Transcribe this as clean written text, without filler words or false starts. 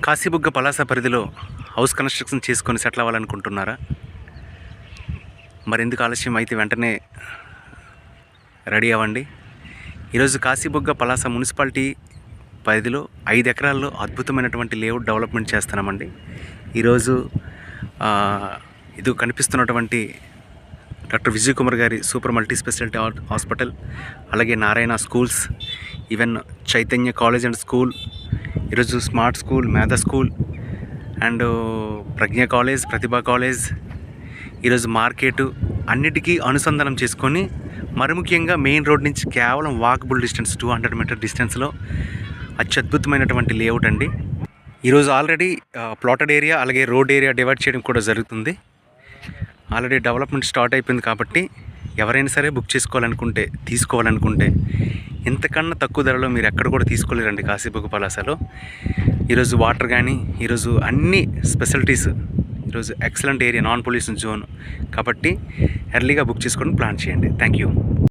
కాశీబుగ్గ పలాస పరిధిలో house construction చేసుకొని settle అవ్వాలనుకుంటున్నారా? మరెందుకు ఆలస్యం? అయితే వెంటనే రెడీ అవ్వండి. ఈరోజు కాశీబుగ్గ పలాస మున్సిపాలిటీ పరిధిలో 5 ఎకరాల్లో అద్భుతమైనటువంటి లేఅవుట్ డెవలప్మెంట్ చేస్తున్నామండి. ఈరోజు ఇది కనిపిస్తున్నటువంటి డాక్టర్ విజయ్ కుమార్ గారి సూపర్ మల్టీ స్పెషాలిటీ హాస్పిటల్, అలాగే Narayana schools, even Chaitanya college and school, ఈరోజు smart school, Medha school and Pragna college, Pratibha college, ఈరోజు మార్కెటు అన్నిటికీ అనుసంధానం చేసుకొని మరి ముఖ్యంగా మెయిన్ రోడ్ నుంచి కేవలం వాకబుల్ డిస్టెన్స్ 200 మీటర్ డిస్టెన్స్లో అత్యద్భుతమైనటువంటి లేఅవుట్ అండి. ఈరోజు ఆల్రెడీ ప్లాటెడ్ ఏరియా అలాగే రోడ్ ఏరియా డివైడ్ చేయడం కూడా జరుగుతుంది. ఆల్రెడీ డెవలప్మెంట్ స్టార్ట్ అయిపోయింది కాబట్టి ఎవరైనా సరే బుక్ తీసుకోవాలనుకుంటే ఇంతకన్నా తక్కువ ధరలో మీరు ఎక్కడ కూడా తీసుకోలేరండి కాశీబుగ్గ పలాసలో. ఈరోజు వాటర్ కానీ, ఈరోజు అన్ని స్పెషాలిటీస్, ఈరోజు excellent area, non pollution zone కాబట్టి ఎర్లీగా బుక్ చేసుకొని ప్లాన్ చేయండి. Thank you.